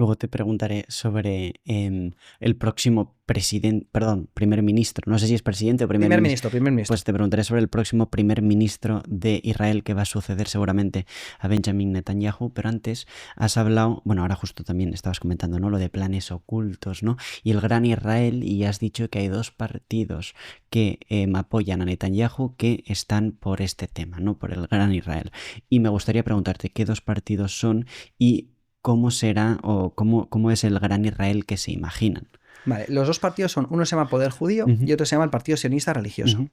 Luego te preguntaré sobre el próximo primer ministro. No sé si es presidente o primer ministro. Primer ministro. Pues te preguntaré sobre el próximo primer ministro de Israel que va a suceder seguramente a Benjamin Netanyahu. Pero antes has hablado, bueno, ahora justo también estabas comentando, ¿no? Lo de planes ocultos, ¿no? Y el Gran Israel, y has dicho que hay dos partidos que apoyan a Netanyahu que están por este tema, ¿no? Por el Gran Israel. Y me gustaría preguntarte qué dos partidos son y cómo será o cómo es el Gran Israel que se imaginan. Vale, los dos partidos son, uno se llama Poder Judío y otro se llama el Partido Sionista Religioso.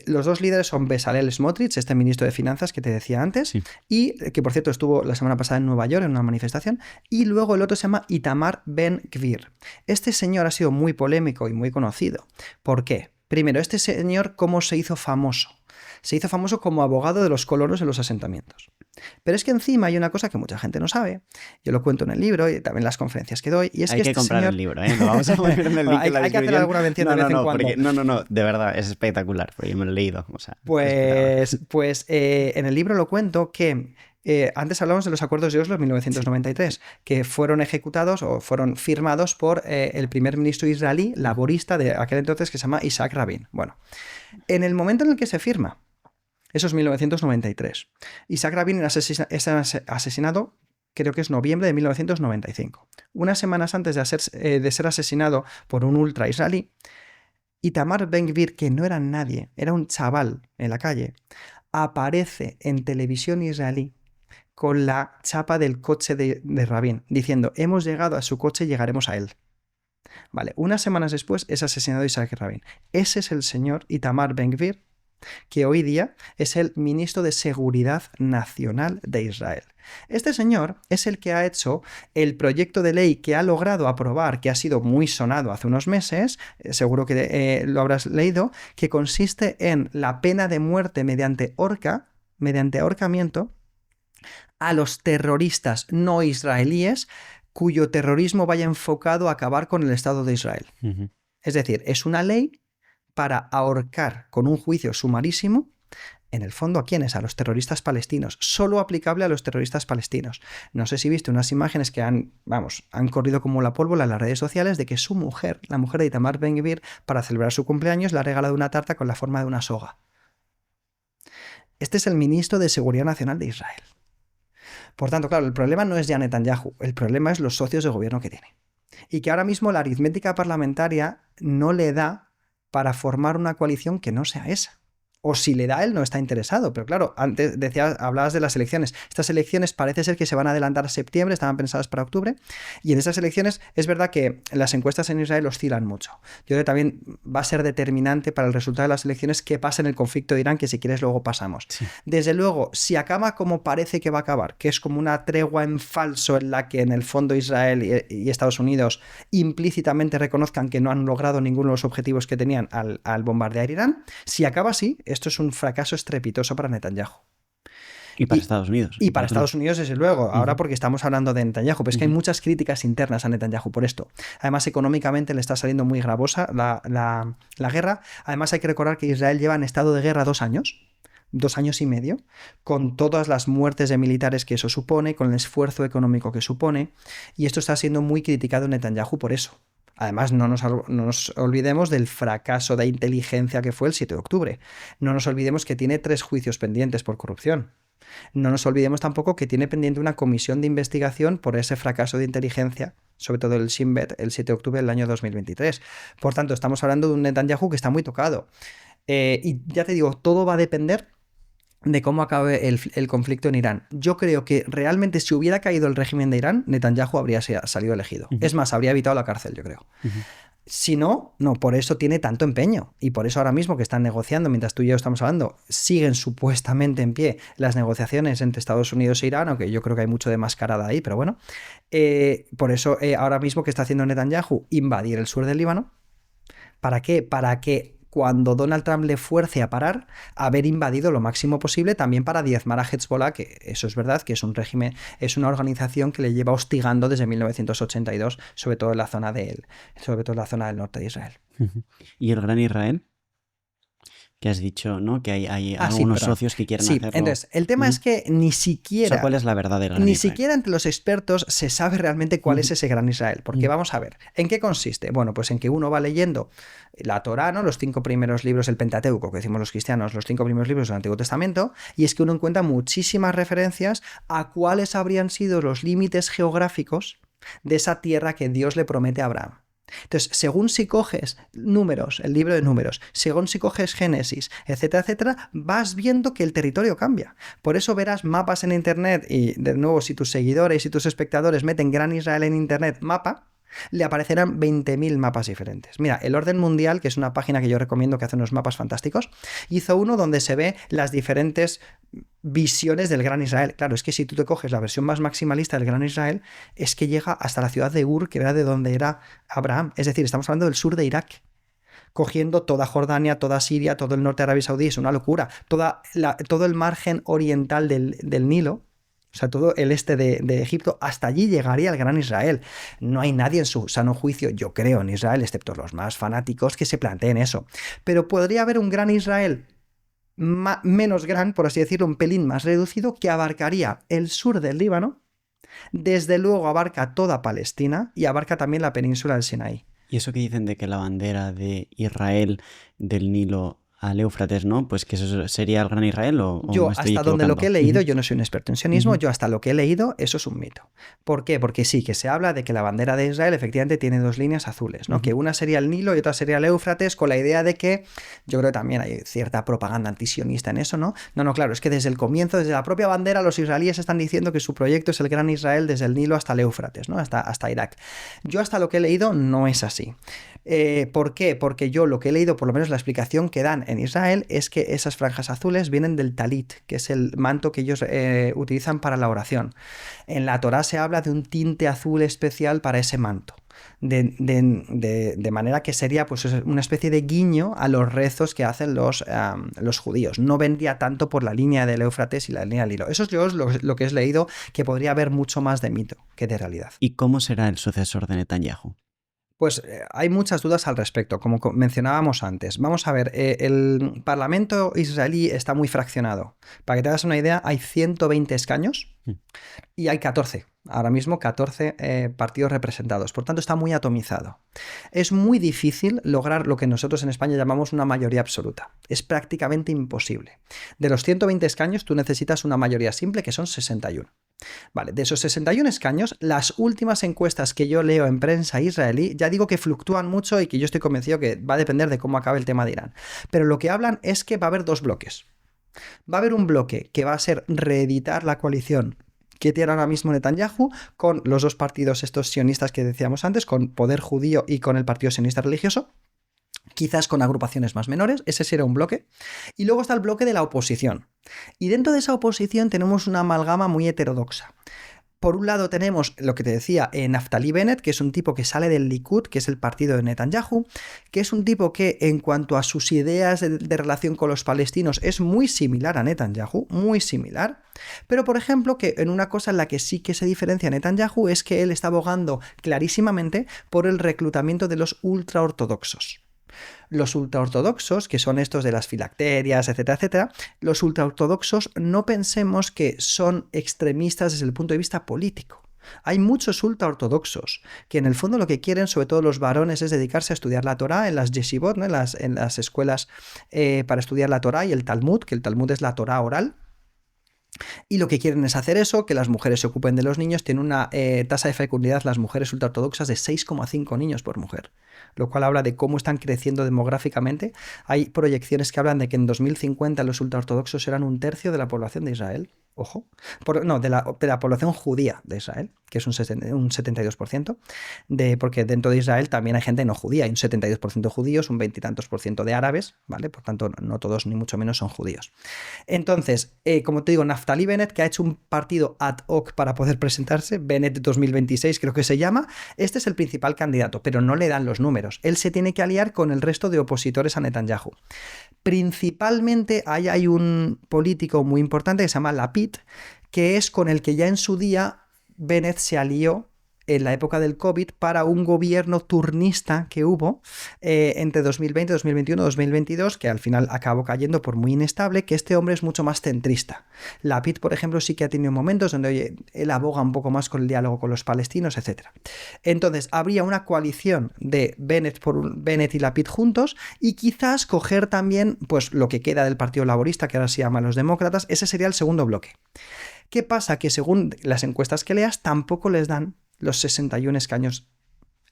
Los dos líderes son Bezalel Smotrich, este ministro de Finanzas que te decía antes, y que por cierto estuvo la semana pasada en Nueva York en una manifestación, y luego el otro se llama Itamar Ben Gvir. Este señor ha sido muy polémico y muy conocido. ¿Por qué? Primero, este señor, ¿cómo se hizo famoso? Se hizo famoso como abogado de los colonos en los asentamientos. Pero es que encima hay una cosa que mucha gente no sabe. Yo lo cuento en el libro y también en las conferencias que doy. Y es hay que comprar el libro, ¿eh? Lo vamos a poner en el link en la hay que hacer alguna mención de vez en cuando. Porque, no, de verdad, es espectacular, porque yo me lo he leído. O sea, en el libro lo cuento que antes hablamos de los acuerdos de Oslo de 1993, que fueron ejecutados o fueron firmados por el primer ministro israelí laborista de aquel entonces que se llama Isaac Rabin. Bueno, en el momento en el que se firma, eso es 1993, Isaac Rabin es asesinado, creo que es noviembre de 1995. Unas semanas antes de ser asesinado por un ultra israelí, Itamar Ben Gvir, que no era nadie, era un chaval en la calle, aparece en televisión israelí con la chapa del coche de Rabin, diciendo: hemos llegado a su coche y llegaremos a él. Vale, unas semanas después es asesinado Isaac Rabin. Ese es el señor Itamar Ben Gvir, que hoy día es el ministro de Seguridad Nacional de Israel. Este señor es el que ha hecho el proyecto de ley que ha logrado aprobar, que ha sido muy sonado hace unos meses, seguro que lo habrás leído, que consiste en la pena de muerte mediante ahorcamiento, a los terroristas no israelíes cuyo terrorismo vaya enfocado a acabar con el Estado de Israel. Es decir, es una ley para ahorcar con un juicio sumarísimo, en el fondo, ¿a quiénes? A los terroristas palestinos. Solo aplicable a los terroristas palestinos. No sé si viste unas imágenes que han corrido como la pólvora en las redes sociales de que su mujer, la mujer de Itamar Ben Gvir, para celebrar su cumpleaños, le ha regalado una tarta con la forma de una soga. Este es el ministro de Seguridad Nacional de Israel. Por tanto, claro, el problema no es ya Netanyahu, el problema es los socios de gobierno que tiene. Y que ahora mismo la aritmética parlamentaria no le da para formar una coalición que no sea esa. O si le da, él no está interesado. Pero claro, antes hablabas de las elecciones. Estas elecciones parece ser que se van a adelantar a septiembre, estaban pensadas para octubre. Y en esas elecciones es verdad que las encuestas en Israel oscilan mucho. Yo creo que también va a ser determinante para el resultado de las elecciones qué pasa en el conflicto de Irán, que si quieres luego pasamos. Sí. Desde luego, si acaba como parece que va a acabar, que es como una tregua en falso en la que en el fondo Israel y Estados Unidos implícitamente reconozcan que no han logrado ninguno de los objetivos que tenían al bombardear Irán, si acaba así, esto es un fracaso estrepitoso para Netanyahu. Y para Estados Unidos. Y para Estados Unidos, desde luego. Ahora porque estamos hablando de Netanyahu. Pero es que hay muchas críticas internas a Netanyahu por esto. Además, económicamente le está saliendo muy gravosa la guerra. Además, hay que recordar que Israel lleva en estado de guerra 2 años. 2 años y medio, con todas las muertes de militares que eso supone, con el esfuerzo económico que supone. Y esto está siendo muy criticado en Netanyahu por eso. Además, no nos olvidemos del fracaso de inteligencia que fue el 7 de octubre. No nos olvidemos que tiene 3 juicios pendientes por corrupción. No nos olvidemos tampoco que tiene pendiente una comisión de investigación por ese fracaso de inteligencia, sobre todo el Shin Bet, el 7 de octubre del año 2023. Por tanto, estamos hablando de un Netanyahu que está muy tocado. Y ya te digo, todo va a depender de cómo acabe el conflicto en Irán. Yo creo que realmente si hubiera caído el régimen de Irán, Netanyahu habría salido elegido. Es más, habría evitado la cárcel, yo creo. Si no, por eso tiene tanto empeño. Y por eso ahora mismo que están negociando, mientras tú y yo estamos hablando, siguen supuestamente en pie las negociaciones entre Estados Unidos e Irán, aunque yo creo que hay mucho de mascarada ahí, pero bueno. Por eso ahora mismo que está haciendo Netanyahu, invadir el sur del Líbano. ¿Para qué? Para que cuando Donald Trump le fuerce a parar, haber invadido lo máximo posible también para diezmar a Hezbollah, que eso es verdad, que es un régimen, es una organización que le lleva hostigando desde 1982, sobre todo en la zona del norte de Israel. ¿Y el Gran Israel? que has dicho, ¿no? Que hay Sí, algunos perdón. socios que quieren Sí, hacerlo. entonces, el tema es que ni O sea, siquiera, ¿cuál es la verdad del Gran ni Israel? siquiera entre los expertos se sabe realmente cuál es ese Gran Israel. Porque vamos a ver, ¿en qué consiste? Bueno, pues en que uno va leyendo la Torá, ¿no? Los 5 primeros libros, el Pentateuco, que decimos los cristianos, los 5 primeros libros del Antiguo Testamento, y es que uno encuentra muchísimas referencias a cuáles habrían sido los límites geográficos de esa tierra que Dios le promete a Abraham. Entonces, según si coges números, el libro de números, según si coges Génesis, etcétera, etcétera, vas viendo que el territorio cambia. Por eso verás mapas en internet y, de nuevo, si tus seguidores y tus espectadores meten Gran Israel en internet mapa, le aparecerán 20.000 mapas diferentes. Mira, el Orden Mundial, que es una página que yo recomiendo que hace unos mapas fantásticos, hizo uno donde se ve las diferentes visiones del Gran Israel. Claro, es que si tú te coges la versión más maximalista del Gran Israel, es que llega hasta la ciudad de Ur, que era de donde era Abraham. Es decir, estamos hablando del sur de Irak, cogiendo toda Jordania, toda Siria, todo el norte de Arabia Saudí. Es una locura. Todo el margen oriental del Nilo, o sea, todo el este de Egipto, hasta allí llegaría el Gran Israel. No hay nadie en su sano juicio, yo creo, en Israel, excepto los más fanáticos, que se planteen eso. Pero podría haber un Gran Israel menos gran, por así decirlo, un pelín más reducido, que abarcaría el sur del Líbano, desde luego abarca toda Palestina y abarca también la península del Sinaí. Y eso que dicen de que la bandera de Israel del Nilo al Éufrates, ¿no? Pues que eso sería el Gran Israel o Yo, me estoy hasta donde lo que he equivocando. leído, yo no soy un experto en sionismo, yo hasta lo que he leído, eso es un mito. ¿Por qué? Porque sí, que se habla de que la bandera de Israel efectivamente tiene 2 líneas azules, ¿no? Que una sería el Nilo y otra sería el Éufrates, con la idea de que, yo creo que también hay cierta propaganda antisionista en eso, ¿no? No, claro, es que desde el comienzo, desde la propia bandera, los israelíes están diciendo que su proyecto es el Gran Israel desde el Nilo hasta el Éufrates, ¿no? Hasta Irak. Yo hasta lo que he leído no es así. ¿Por qué? Porque yo lo que he leído, por lo menos la explicación que dan en Israel, es que esas franjas azules vienen del talit, que es el manto que ellos utilizan para la oración. En la Torá se habla de un tinte azul especial para ese manto. De manera que sería pues una especie de guiño a los rezos que hacen los judíos. No vendría tanto por la línea del Éufrates y la línea del Nilo. Eso es lo que he leído, que podría haber mucho más de mito que de realidad. ¿Y cómo será el sucesor de Netanyahu? Pues hay muchas dudas al respecto, como mencionábamos antes. Vamos a ver, el Parlamento israelí está muy fraccionado. Para que te hagas una idea, hay 120 escaños y hay 14. Ahora mismo 14 partidos representados. Por tanto, está muy atomizado. Es muy difícil lograr lo que nosotros en España llamamos una mayoría absoluta. Es prácticamente imposible. De los 120 escaños, tú necesitas una mayoría simple, que son 61. Vale, de esos 61 escaños, las últimas encuestas que yo leo en prensa israelí, ya digo que fluctúan mucho y que yo estoy convencido que va a depender de cómo acabe el tema de Irán. Pero lo que hablan es que va a haber 2 bloques. Va a haber un bloque que va a ser reeditar la coalición que tiene ahora mismo Netanyahu con los 2 partidos estos sionistas que decíamos antes, con Poder Judío y con el Partido Sionista Religioso, quizás con agrupaciones más menores. Ese será un bloque. Y luego está el bloque de la oposición. Y dentro de esa oposición tenemos una amalgama muy heterodoxa. Por un lado tenemos lo que te decía, Naftali Bennett, que es un tipo que sale del Likud, que es el partido de Netanyahu, que es un tipo que en cuanto a sus ideas de relación con los palestinos es muy similar a Netanyahu, muy similar, pero por ejemplo que en una cosa en la que sí que se diferencia Netanyahu es que él está abogando clarísimamente por el reclutamiento de los ultraortodoxos. Los ultraortodoxos, que son estos de las filacterias, etcétera, etcétera, los ultraortodoxos no pensemos que son extremistas desde el punto de vista político. Hay muchos ultraortodoxos que en el fondo lo que quieren, sobre todo los varones, es dedicarse a estudiar la Torá en las yeshivot, ¿no? en las escuelas para estudiar la Torá y el Talmud, que el Talmud es la Torá oral. Y lo que quieren es hacer eso, que las mujeres se ocupen de los niños. Tienen una tasa de fecundidad las mujeres ultraortodoxas de 6,5 niños por mujer, lo cual habla de cómo están creciendo demográficamente. Hay proyecciones que hablan de que en 2050 los ultraortodoxos serán 1/3 de la población de Israel. Ojo. De la población judía de Israel, que es un 72%, porque dentro de Israel también hay gente no judía, hay un 72% judíos, un 20 y tantos % de árabes, ¿vale? Por tanto, no todos ni mucho menos son judíos. Entonces, como te digo, Naftali Bennett, que ha hecho un partido ad hoc para poder presentarse, Bennett 2026 creo que se llama, este es el principal candidato, pero no le dan los números. Él se tiene que aliar con el resto de opositores a Netanyahu. Principalmente hay un político muy importante que se llama Lapid, que es con el que ya en su día Bennett se alió en la época del COVID para un gobierno turnista que hubo entre 2020, 2021, 2022, que al final acabó cayendo por muy inestable, que este hombre es mucho más centrista. Lapid, por ejemplo, sí que ha tenido momentos donde, oye, él aboga un poco más con el diálogo con los palestinos, etc. Entonces, habría una coalición de Bennett y Lapid juntos y quizás coger también pues, lo que queda del Partido Laborista, que ahora se llama los demócratas. Ese sería el segundo bloque. ¿Qué pasa? Que según las encuestas que leas, tampoco les dan los 61 escaños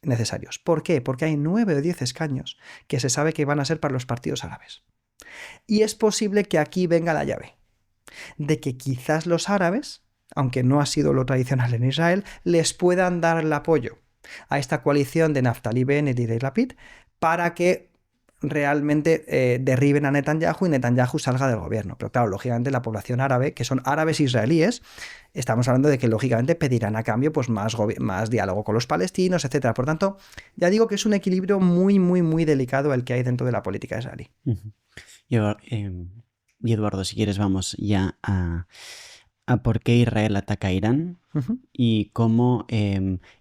necesarios. ¿Por qué? Porque hay 9 o 10 escaños que se sabe que van a ser para los partidos árabes. Y es posible que aquí venga la llave, de que quizás los árabes, aunque no ha sido lo tradicional en Israel, les puedan dar el apoyo a esta coalición de Naftali Bennett y de Lapid para que realmente derriben a Netanyahu y Netanyahu salga del gobierno. Pero claro, lógicamente la población árabe, que son árabes israelíes, estamos hablando de que lógicamente pedirán a cambio pues, más diálogo con los palestinos, etc. Por tanto, ya digo que es un equilibrio muy, muy, muy delicado el que hay dentro de la política israelí. Y Eduardo, si quieres vamos ya a por qué Israel ataca a Irán y cómo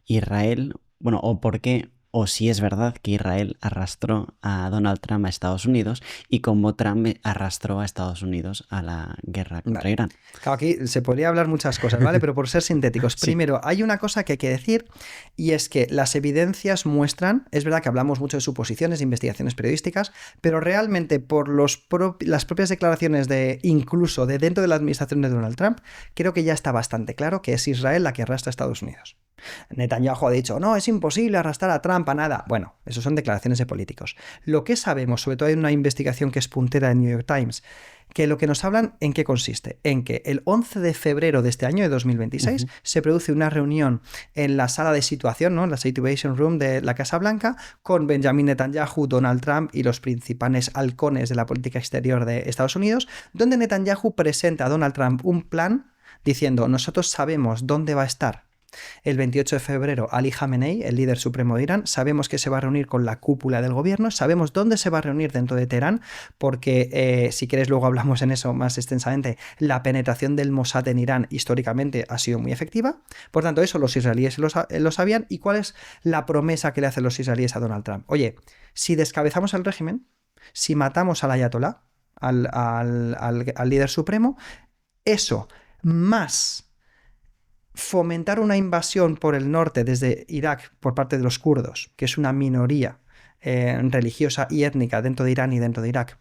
Israel, bueno, o por qué, o si es verdad que Israel arrastró a Donald Trump a Estados Unidos y cómo Trump arrastró a Estados Unidos a la guerra contra Irán. Claro, aquí se podría hablar muchas cosas, ¿vale? Pero por ser sintéticos, sí. Primero, hay una cosa que hay que decir y es que las evidencias muestran, es verdad que hablamos mucho de suposiciones, de investigaciones periodísticas, pero realmente por las propias declaraciones incluso de dentro de la administración de Donald Trump, creo que ya está bastante claro que es Israel la que arrastra a Estados Unidos. Netanyahu ha dicho, no, es imposible arrastrar a Trump a nada. Bueno, eso son declaraciones de políticos. Lo que sabemos, sobre todo hay una investigación que es puntera en New York Times, que lo que nos hablan, ¿en qué consiste? En que el 11 de febrero de este año, de 2026, se produce una reunión en la sala de situación, ¿no? En la Situation Room de la Casa Blanca, con Benjamin Netanyahu, Donald Trump y los principales halcones de la política exterior de Estados Unidos, donde Netanyahu presenta a Donald Trump un plan diciendo, nosotros sabemos dónde va a estar el 28 de febrero Ali Khamenei, el líder supremo de Irán, sabemos que se va a reunir con la cúpula del gobierno, sabemos dónde se va a reunir dentro de Teherán, porque si quieres luego hablamos en eso más extensamente, la penetración del Mossad en Irán históricamente ha sido muy efectiva, por tanto eso los israelíes lo sabían. ¿Y cuál es la promesa que le hacen los israelíes a Donald Trump? Oye, si descabezamos el régimen, si matamos al ayatolá, al líder supremo, eso más fomentar una invasión por el norte desde Irak por parte de los kurdos, que es una minoría religiosa y étnica dentro de Irán y dentro de Irak,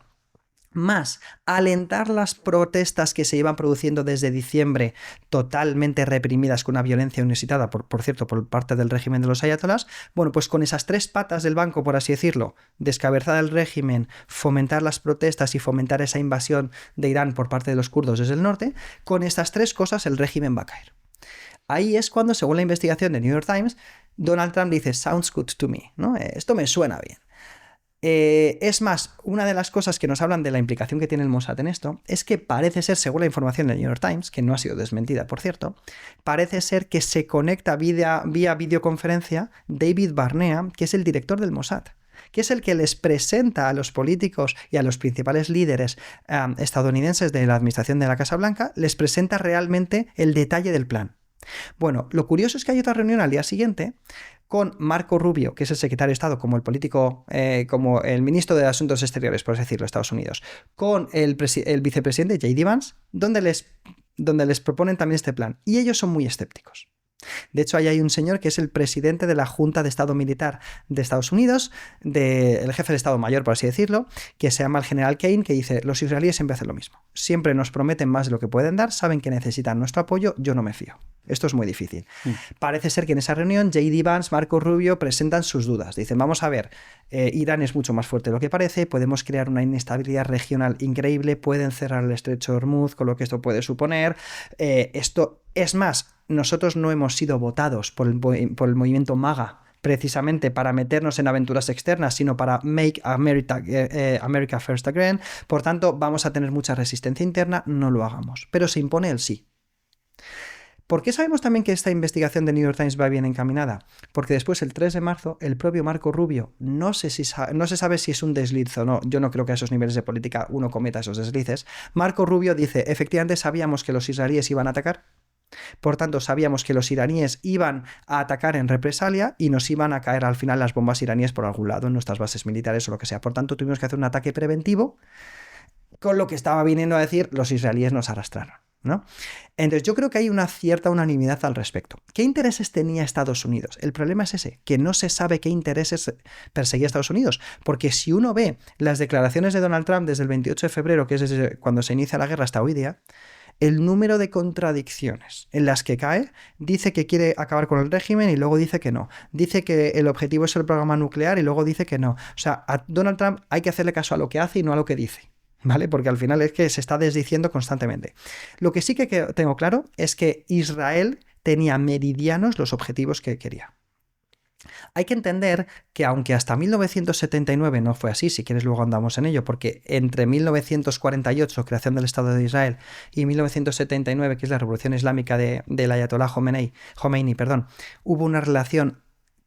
más alentar las protestas que se iban produciendo desde diciembre, totalmente reprimidas con una violencia inusitada, por cierto, por parte del régimen de los ayatolás, bueno, pues con esas tres patas del banco, por así decirlo, descabezar el régimen, fomentar las protestas y fomentar esa invasión de Irán por parte de los kurdos desde el norte, con estas tres cosas el régimen va a caer. Ahí es cuando, según la investigación de New York Times, Donald Trump dice, sounds good to me, ¿no? Esto me suena bien. Es más, una de las cosas que nos hablan de la implicación que tiene el Mossad en esto es que parece ser, según la información de New York Times, que no ha sido desmentida, por cierto, parece ser que se conecta vía videoconferencia David Barnea, que es el director del Mossad, que es el que les presenta a los políticos y a los principales líderes estadounidenses de la administración de la Casa Blanca, les presenta realmente el detalle del plan. Bueno, lo curioso es que hay otra reunión al día siguiente con Marco Rubio, que es el secretario de Estado, como el político, como el ministro de Asuntos Exteriores, por así decirlo, de Estados Unidos, con el vicepresidente J.D. Vance, donde les proponen también este plan. Y ellos son muy escépticos. De hecho, ahí hay un señor que es el presidente de la Junta de Estado Militar de Estados Unidos, el jefe de Estado Mayor, por así decirlo, que se llama el general Kane, que dice, los israelíes siempre hacen lo mismo. Siempre nos prometen más de lo que pueden dar, saben que necesitan nuestro apoyo, yo no me fío. Esto es muy difícil. Parece ser que en esa reunión J.D. Vance, Marco Rubio presentan sus dudas. Dicen, vamos a ver, Irán es mucho más fuerte de lo que parece, podemos crear una inestabilidad regional increíble, pueden cerrar el estrecho de Hormuz, con lo que esto puede suponer. Esto es más, nosotros no hemos sido votados por el movimiento MAGA precisamente para meternos en aventuras externas, sino para Make America First Again. Por tanto, vamos a tener mucha resistencia interna, no lo hagamos. Pero se impone el sí. ¿Por qué sabemos también que esta investigación de New York Times va bien encaminada? Porque después, el 3 de marzo, el propio Marco Rubio, no se sabe si es un desliz o no, yo no creo que a esos niveles de política uno cometa esos deslices, Marco Rubio dice, efectivamente sabíamos que los israelíes iban a atacar, Por tanto, sabíamos que los iraníes iban a atacar en represalia y nos iban a caer al final las bombas iraníes por algún lado, en nuestras bases militares o lo que sea. Por tanto, tuvimos que hacer un ataque preventivo, con lo que estaba viniendo a decir los israelíes nos arrastraron, ¿no? Entonces yo creo que hay una cierta unanimidad al respecto. ¿Qué intereses tenía Estados Unidos? El problema es ese, que no se sabe qué intereses perseguía Estados Unidos, porque si uno ve las declaraciones de Donald Trump desde el 28 de febrero, que es desde cuando se inicia la guerra hasta hoy día, el número de contradicciones en las que cae, dice que quiere acabar con el régimen y luego dice que no. Dice que el objetivo es el programa nuclear y luego dice que no. O sea, a Donald Trump hay que hacerle caso a lo que hace y no a lo que dice, ¿vale? Porque al final es que se está desdiciendo constantemente. Lo que sí que tengo claro es que Israel tenía meridianos los objetivos que quería. Hay que entender que aunque hasta 1979 no fue así, si quieres luego andamos en ello, porque entre 1948, creación del Estado de Israel, y 1979, que es la Revolución Islámica del Ayatollah Khomeini, hubo una relación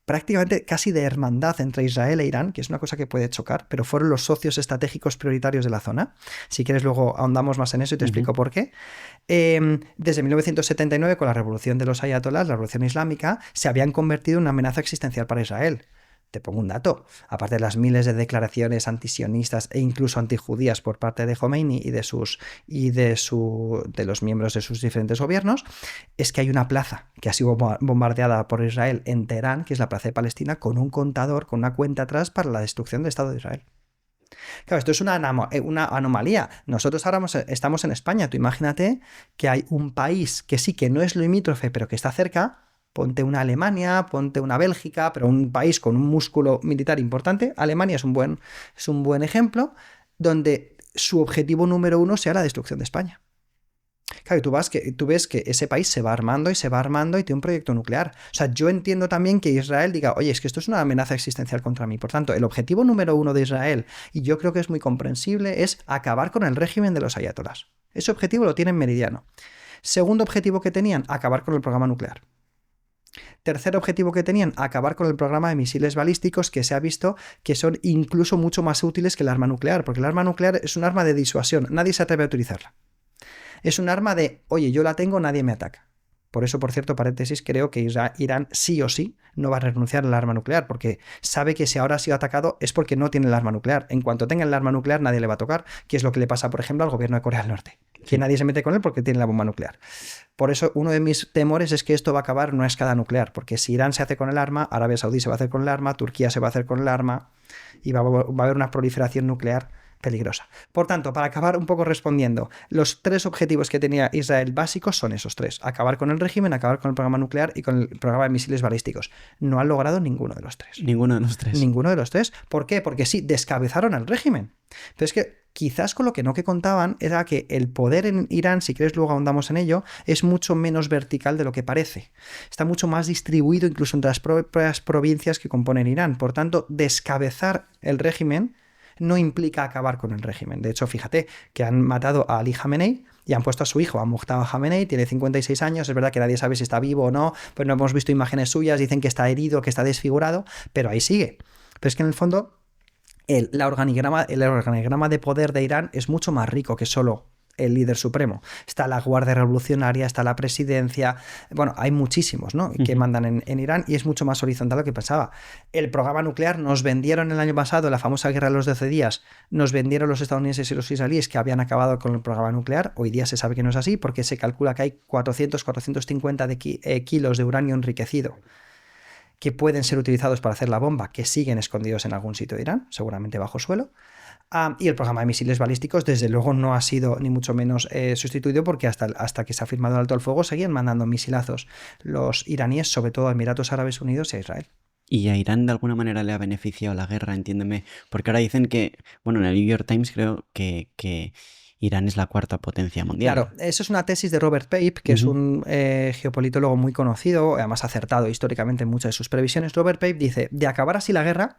prácticamente casi de hermandad entre Israel e Irán, que es una cosa que puede chocar, pero fueron los socios estratégicos prioritarios de la zona. Si quieres luego ahondamos más en eso y te explico por qué. Desde 1979, con la revolución de los ayatolás, la revolución islámica, se habían convertido en una amenaza existencial para Israel. Te pongo un dato, aparte de las miles de declaraciones antisionistas e incluso antijudías por parte de Khomeini y de los miembros de sus diferentes gobiernos, es que hay una plaza que ha sido bombardeada por Israel en Teherán, que es la plaza de Palestina, con un contador, con una cuenta atrás para la destrucción del Estado de Israel. Claro, esto es una anomalía. Nosotros ahora estamos en España. Tú imagínate que hay un país que sí que no es limítrofe, pero que está cerca. Ponte una Alemania, ponte una Bélgica, pero un país con un músculo militar importante. Alemania es un buen ejemplo, donde su objetivo número uno sea la destrucción de España. Claro, tú ves que ese país se va armando y tiene un proyecto nuclear. O sea, yo entiendo también que Israel diga, oye, es que esto es una amenaza existencial contra mí. Por tanto, el objetivo número uno de Israel, y yo creo que es muy comprensible, es acabar con el régimen de los ayatolás. Ese objetivo lo tienen meridiano. Segundo objetivo que tenían, acabar con el programa nuclear. Tercer objetivo que tenían, acabar con el programa de misiles balísticos, que se ha visto que son incluso mucho más útiles que el arma nuclear, porque el arma nuclear es un arma de disuasión, nadie se atreve a utilizarla. Es un arma de, oye, yo la tengo, nadie me ataca. Por eso, por cierto, paréntesis, creo que Irán sí o sí no va a renunciar al arma nuclear, porque sabe que si ahora ha sido atacado es porque no tiene el arma nuclear. En cuanto tenga el arma nuclear, nadie le va a tocar, que es lo que le pasa, por ejemplo, al gobierno de Corea del Norte, que nadie se mete con él porque tiene la bomba nuclear. Por eso, uno de mis temores es que esto va a acabar en una escalada nuclear, porque si Irán se hace con el arma, Arabia Saudí se va a hacer con el arma, Turquía se va a hacer con el arma, y va a haber una proliferación nuclear peligrosa. Por tanto, para acabar un poco respondiendo, los tres objetivos que tenía Israel básicos son esos tres: acabar con el régimen, acabar con el programa nuclear y con el programa de misiles balísticos. No han logrado ninguno de los tres. Ninguno de los tres. Ninguno de los tres. ¿Por qué? Porque sí, descabezaron al régimen. Pero es que quizás con lo que no contaban era que el poder en Irán, si quieres luego ahondamos en ello, es mucho menos vertical de lo que parece. Está mucho más distribuido incluso entre las propias provincias que componen Irán. Por tanto, descabezar el régimen no implica acabar con el régimen. De hecho, fíjate que han matado a Ali Khamenei y han puesto a su hijo, a Mujtaba Khamenei, tiene 56 años, es verdad que nadie sabe si está vivo o no, pues no hemos visto imágenes suyas, dicen que está herido, que está desfigurado, pero ahí sigue. Pero es que en el fondo el organigrama de poder de Irán es mucho más rico que solo el líder supremo. Está la Guardia Revolucionaria, está la presidencia, bueno, hay muchísimos, ¿no?, que mandan en Irán, y es mucho más horizontal de lo que pensaba. El programa nuclear nos vendieron el año pasado, la famosa guerra de los 12 días, nos vendieron los estadounidenses y los israelíes que habían acabado con el programa nuclear. Hoy día se sabe que no es así, porque se calcula que hay 450 kilos de uranio enriquecido que pueden ser utilizados para hacer la bomba, que siguen escondidos en algún sitio de Irán, seguramente bajo suelo. Y el programa de misiles balísticos, desde luego, no ha sido ni mucho menos sustituido, porque hasta que se ha firmado el alto al fuego seguían mandando misilazos los iraníes, sobre todo a Emiratos Árabes Unidos y a Israel. ¿Y a Irán de alguna manera le ha beneficiado la guerra? Entiéndeme, porque ahora dicen que, bueno, en el New York Times creo que Irán es la cuarta potencia mundial. Claro, eso es una tesis de Robert Pape, que es un geopolitólogo muy conocido, además acertado históricamente en muchas de sus previsiones. Robert Pape dice, de acabar así la guerra,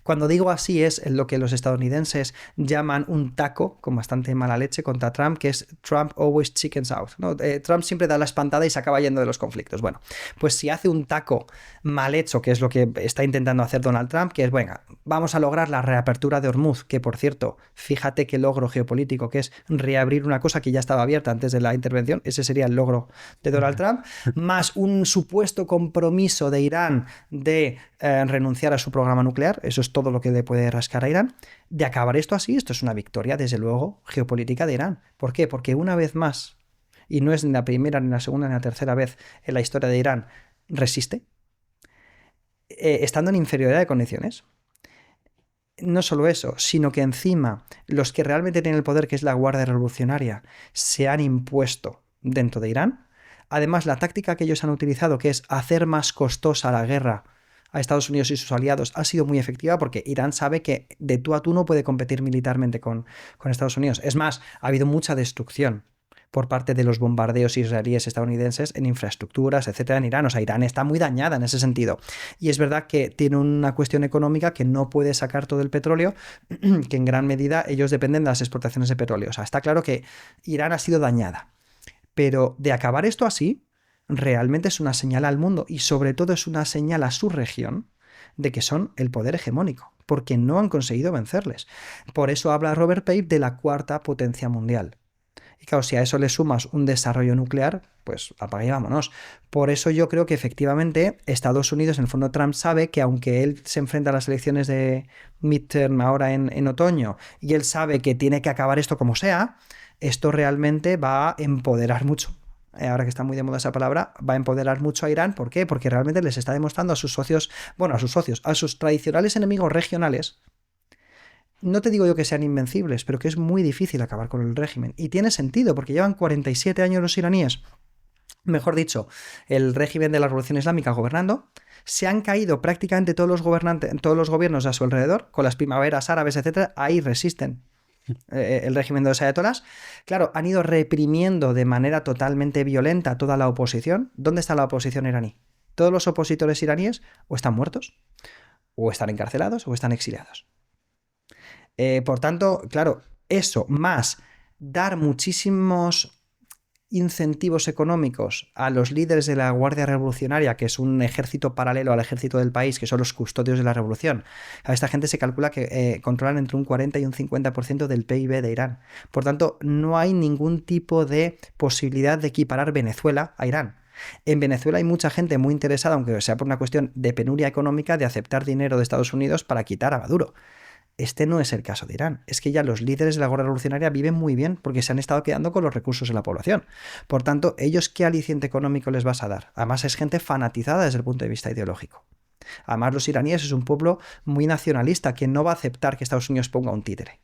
cuando digo así es lo que los estadounidenses llaman un taco con bastante mala leche contra Trump, que es Trump always chickens out, ¿no? Trump siempre da la espantada y se acaba yendo de los conflictos. Bueno, pues si hace un taco mal hecho, que es lo que está intentando hacer Donald Trump, que es, venga, vamos a lograr la reapertura de Hormuz, que por cierto, fíjate qué logro geopolítico que es, reabrir una cosa que ya estaba abierta antes de la intervención. Ese sería el logro de Donald Trump, más un supuesto compromiso de Irán de renunciar a su programa nuclear. Eso es todo lo que le puede rascar a Irán. De acabar esto así, esto es una victoria, desde luego, geopolítica de Irán. ¿Por qué? Porque una vez más, y no es ni la primera, ni la segunda, ni la tercera vez en la historia de Irán, resiste, estando en inferioridad de condiciones. No solo eso, sino que encima los que realmente tienen el poder, que es la Guardia Revolucionaria, se han impuesto dentro de Irán. Además, la táctica que ellos han utilizado, que es hacer más costosa la guerra a Estados Unidos y sus aliados, ha sido muy efectiva porque Irán sabe que de tú a tú no puede competir militarmente con Estados Unidos. Es más, ha habido mucha destrucción por parte de los bombardeos israelíes estadounidenses en infraestructuras, etcétera, en Irán. O sea, Irán está muy dañada en ese sentido. Y es verdad que tiene una cuestión económica que no puede sacar todo el petróleo, que en gran medida ellos dependen de las exportaciones de petróleo. O sea, está claro que Irán ha sido dañada. Pero de acabar esto así, realmente es una señal al mundo y sobre todo es una señal a su región de que son el poder hegemónico, porque no han conseguido vencerles. Por eso habla Robert Pape de la cuarta potencia mundial. Y claro, si a eso le sumas un desarrollo nuclear, pues apaga y vámonos. Por eso yo creo que efectivamente Estados Unidos, en el fondo Trump sabe que aunque él se enfrenta a las elecciones de midterm ahora en otoño, y él sabe que tiene que acabar esto como sea, esto realmente va a empoderar mucho. Ahora que está muy de moda esa palabra, va a empoderar mucho a Irán. ¿Por qué? Porque realmente les está demostrando a sus socios, a sus tradicionales enemigos regionales. No te digo yo que sean invencibles, pero que es muy difícil acabar con el régimen. Y tiene sentido, porque llevan 47 años los iraníes, mejor dicho, el régimen de la Revolución Islámica gobernando. Se han caído prácticamente todos los gobiernos a su alrededor, con las primaveras árabes, etcétera. Ahí resisten el régimen de los ayatolás. Claro, han ido reprimiendo de manera totalmente violenta toda la oposición. ¿Dónde está la oposición iraní? Todos los opositores iraníes o están muertos, o están encarcelados, o están exiliados. Por tanto, claro, eso más dar muchísimos incentivos económicos a los líderes de la Guardia Revolucionaria, que es un ejército paralelo al ejército del país, que son los custodios de la revolución. A esta gente se calcula que controlan entre un 40 y un 50% del PIB de Irán. Por tanto, no hay ningún tipo de posibilidad de equiparar Venezuela a Irán. En Venezuela hay mucha gente muy interesada, aunque sea por una cuestión de penuria económica, de aceptar dinero de Estados Unidos para quitar a Maduro. Este no es el caso de Irán. Es que ya los líderes de la Guardia Revolucionaria viven muy bien porque se han estado quedando con los recursos de la población. Por tanto, ¿ellos qué aliciente económico les vas a dar? Además, es gente fanatizada desde el punto de vista ideológico. Además, los iraníes es un pueblo muy nacionalista que no va a aceptar que Estados Unidos ponga un títere.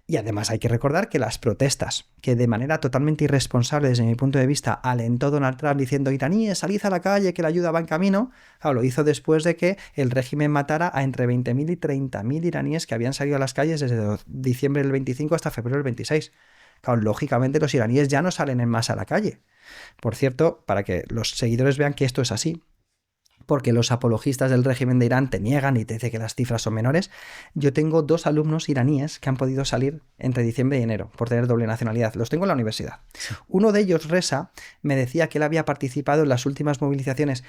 Y además hay que recordar que las protestas, que de manera totalmente irresponsable desde mi punto de vista alentó Donald Trump diciendo iraníes, salid a la calle que la ayuda va en camino, claro, lo hizo después de que el régimen matara a entre 20.000 y 30.000 iraníes que habían salido a las calles desde diciembre del 25 hasta febrero del 26. Claro, lógicamente los iraníes ya no salen en masa a la calle. Por cierto, para que los seguidores vean que esto es así, porque los apologistas del régimen de Irán te niegan y te dicen que las cifras son menores. Yo tengo 2 alumnos iraníes que han podido salir entre diciembre y enero por tener doble nacionalidad. Los tengo en la universidad. Sí. Uno de ellos, Reza, me decía que él había participado en las últimas movilizaciones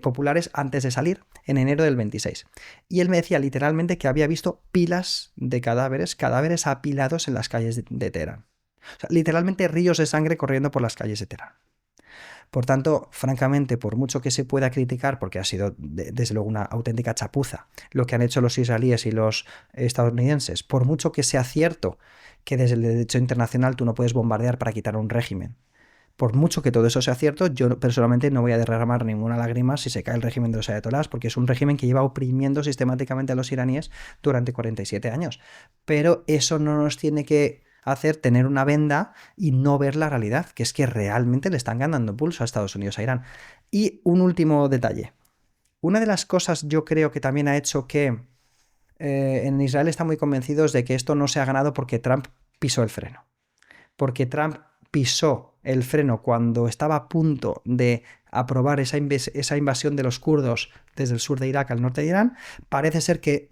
populares antes de salir, en enero del 26. Y él me decía literalmente que había visto pilas de cadáveres apilados en las calles de Teherán. O sea, literalmente ríos de sangre corriendo por las calles de Teherán. Por tanto, francamente, por mucho que se pueda criticar, porque ha sido desde luego una auténtica chapuza lo que han hecho los israelíes y los estadounidenses, por mucho que sea cierto que desde el derecho internacional tú no puedes bombardear para quitar un régimen, por mucho que todo eso sea cierto, yo personalmente no voy a derramar ninguna lágrima si se cae el régimen de los ayatolás, porque es un régimen que lleva oprimiendo sistemáticamente a los iraníes durante 47 años. Pero eso no nos tiene que hacer tener una venda y no ver la realidad, que es que realmente le están ganando pulso a Estados Unidos, a Irán. Y un último detalle. Una de las cosas yo creo que también ha hecho que en Israel están muy convencidos de que esto no se ha ganado porque Trump pisó el freno. Porque Trump pisó el freno cuando estaba a punto de aprobar esa invasión de los kurdos desde el sur de Irak al norte de Irán. Parece ser que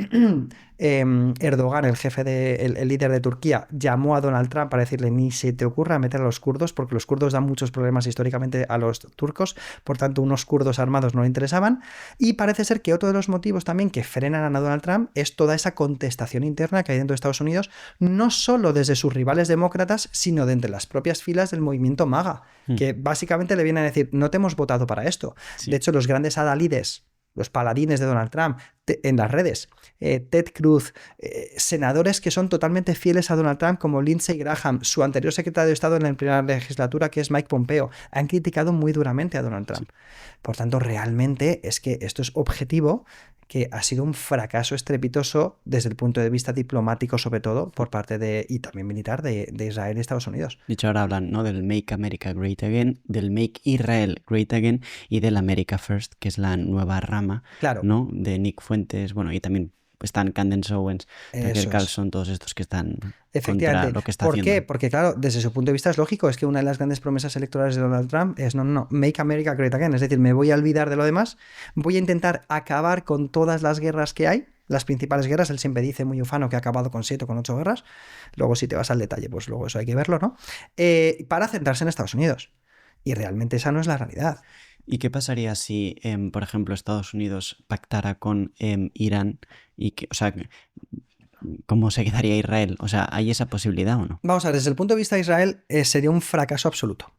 Erdogan, el líder de Turquía, llamó a Donald Trump para decirle ni se te ocurra meter a los kurdos, porque los kurdos dan muchos problemas históricamente a los turcos, por tanto unos kurdos armados no le interesaban. Y parece ser que otro de los motivos también que frenan a Donald Trump es toda esa contestación interna que hay dentro de Estados Unidos, no solo desde sus rivales demócratas, sino de entre las propias filas del movimiento MAGA, que básicamente le vienen a decir, no te hemos votado para esto. Sí. De hecho, los grandes adalides, los paladines de Donald Trump en las redes, Ted Cruz, senadores que son totalmente fieles a Donald Trump, como Lindsey Graham, su anterior secretario de Estado en la primera legislatura, que es Mike Pompeo, han criticado muy duramente a Donald Trump. Sí. Por tanto, realmente es que esto es objetivo, que ha sido un fracaso estrepitoso desde el punto de vista diplomático, sobre todo, por parte de, y también militar, de Israel y Estados Unidos. De hecho, ahora hablan, ¿no?, del Make America Great Again, del Make Israel Great Again y del America First, que es la nueva rama, claro, ¿no?, de Nick Fuentes, bueno, y también están Candace Owens, Tucker Carlson, todos estos que están contra lo que está haciendo. ¿Por qué? Porque, claro, desde su punto de vista es lógico, es que una de las grandes promesas electorales de Donald Trump es no, Make America Great Again, es decir, me voy a olvidar de lo demás, voy a intentar acabar con todas las guerras que hay, las principales guerras. Él siempre dice, muy ufano, que ha acabado con 7 o con 8 guerras, luego si te vas al detalle, pues luego eso hay que verlo, ¿no? Para centrarse en Estados Unidos. Y realmente esa no es la realidad. ¿Y qué pasaría si, por ejemplo, Estados Unidos pactara con Irán y que, o sea, cómo se quedaría Israel? O sea, ¿hay esa posibilidad o no? Vamos a ver, desde el punto de vista de Israel sería un fracaso absoluto,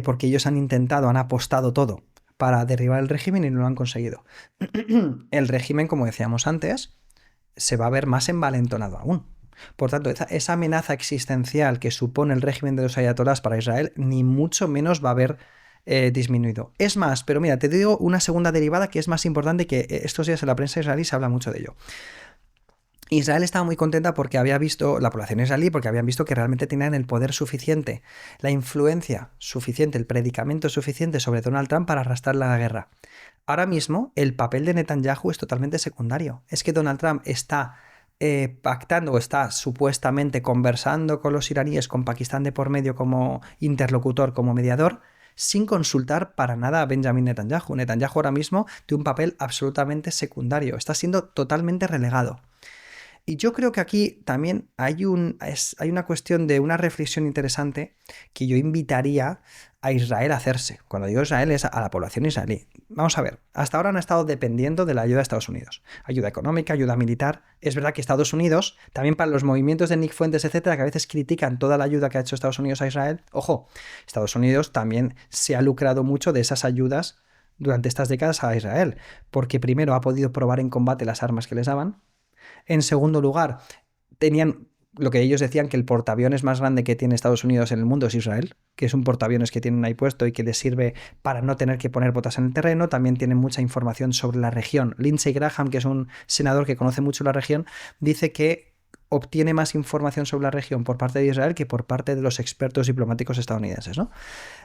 porque ellos han apostado todo para derribar el régimen y no lo han conseguido. El régimen, como decíamos antes, se va a ver más envalentonado aún. Por tanto, esa amenaza existencial que supone el régimen de los ayatolás para Israel, ni mucho menos va a haber disminuido. Es más, pero mira, te digo una segunda derivada que es más importante, que estos días en la prensa israelí se habla mucho de ello. Israel estaba muy contenta porque había visto, la población israelí, porque habían visto que realmente tenían el poder suficiente, la influencia suficiente, el predicamento suficiente sobre Donald Trump para arrastrar la guerra. Ahora mismo, el papel de Netanyahu es totalmente secundario. Es que Donald Trump está pactando o está supuestamente conversando con los iraníes, con Pakistán de por medio como interlocutor, como mediador, sin consultar para nada a Benjamin Netanyahu. Netanyahu ahora mismo tiene un papel absolutamente secundario, está siendo totalmente relegado. Y yo creo que aquí también hay una cuestión de una reflexión interesante que yo invitaría a Israel a hacerse. Cuando digo Israel es a la población israelí. Vamos a ver, hasta ahora han estado dependiendo de la ayuda de Estados Unidos. Ayuda económica, ayuda militar. Es verdad que Estados Unidos, también para los movimientos de Nick Fuentes, etcétera, que a veces critican toda la ayuda que ha hecho Estados Unidos a Israel, ojo, Estados Unidos también se ha lucrado mucho de esas ayudas durante estas décadas a Israel, porque primero ha podido probar en combate las armas que les daban. En segundo lugar, tenían lo que ellos decían, que el portaaviones más grande que tiene Estados Unidos en el mundo es Israel, que es un portaaviones que tienen ahí puesto y que les sirve para no tener que poner botas en el terreno. También tienen mucha información sobre la región. Lindsey Graham, que es un senador que conoce mucho la región, dice que obtiene más información sobre la región por parte de Israel que por parte de los expertos diplomáticos estadounidenses, ¿no?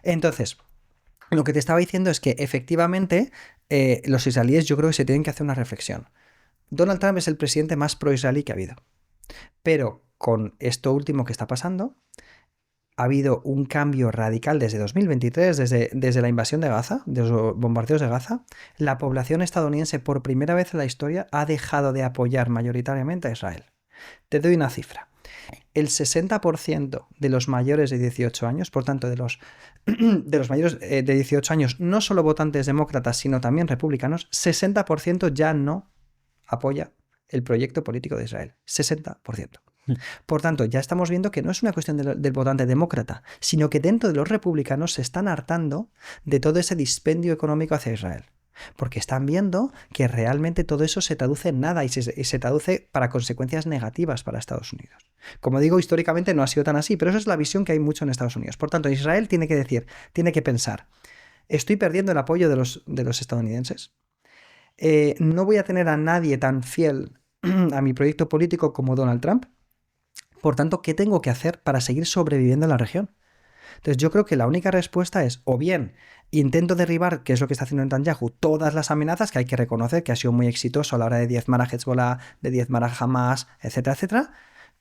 Entonces, lo que te estaba diciendo es que efectivamente los israelíes, yo creo que se tienen que hacer una reflexión. Donald Trump es el presidente más pro-israelí que ha habido. Pero con esto último que está pasando, ha habido un cambio radical desde 2023, desde la invasión de Gaza, de los bombardeos de Gaza. La población estadounidense, por primera vez en la historia, ha dejado de apoyar mayoritariamente a Israel. Te doy una cifra. El 60% de los mayores de 18 años, por tanto, de los mayores de 18 años, no solo votantes demócratas, sino también republicanos, 60% ya no apoya el proyecto político de Israel. 60%. Por tanto, ya estamos viendo que no es una cuestión del votante demócrata, sino que dentro de los republicanos se están hartando de todo ese dispendio económico hacia Israel. Porque están viendo que realmente todo eso se traduce en nada y se traduce para consecuencias negativas para Estados Unidos. Como digo, históricamente no ha sido tan así, pero esa es la visión que hay mucho en Estados Unidos. Por tanto, Israel tiene que pensar, ¿estoy perdiendo el apoyo de los estadounidenses? No voy a tener a nadie tan fiel a mi proyecto político como Donald Trump. Por tanto, ¿qué tengo que hacer para seguir sobreviviendo en la región? Entonces yo creo que la única respuesta es, o bien intento derribar, que es lo que está haciendo Netanyahu, todas las amenazas, que hay que reconocer que ha sido muy exitoso a la hora de diezmar a Hezbollah, de diezmar a Hamas, etcétera, etcétera,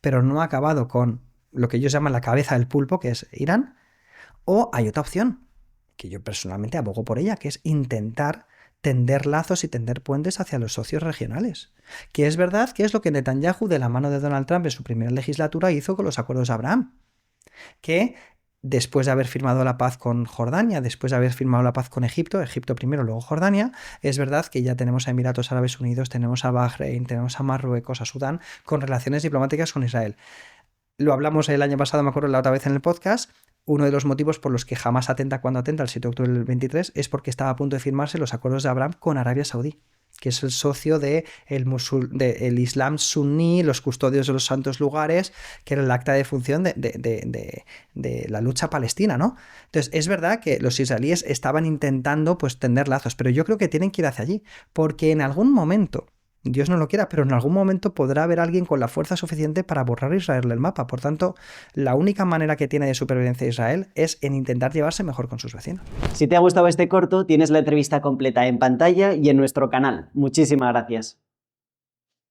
pero no ha acabado con lo que ellos llaman la cabeza del pulpo, que es Irán. O hay otra opción, que yo personalmente abogo por ella, que es intentar tender lazos y tender puentes hacia los socios regionales. Que es verdad que es lo que Netanyahu, de la mano de Donald Trump en su primera legislatura, hizo con los acuerdos de Abraham. Que después de haber firmado la paz con Jordania, después de haber firmado la paz con Egipto, Egipto primero, luego Jordania, es verdad que ya tenemos a Emiratos Árabes Unidos, tenemos a Bahrein, tenemos a Marruecos, a Sudán, con relaciones diplomáticas con Israel. Lo hablamos el año pasado, me acuerdo, la otra vez en el podcast. Uno de los motivos por los que jamás atenta cuando atenta el 7 de octubre del 23 es porque estaba a punto de firmarse los acuerdos de Abraham con Arabia Saudí, que es el socio del Islam suní, los custodios de los santos lugares, que era el acta de función de la lucha palestina, ¿no? Entonces, es verdad que los israelíes estaban intentando pues tender lazos, pero yo creo que tienen que ir hacia allí, porque en algún momento, Dios no lo quiera, pero en algún momento podrá haber alguien con la fuerza suficiente para borrar a Israel del mapa. Por tanto, la única manera que tiene de supervivencia Israel es en intentar llevarse mejor con sus vecinos. Si te ha gustado este corto, tienes la entrevista completa en pantalla y en nuestro canal. Muchísimas gracias.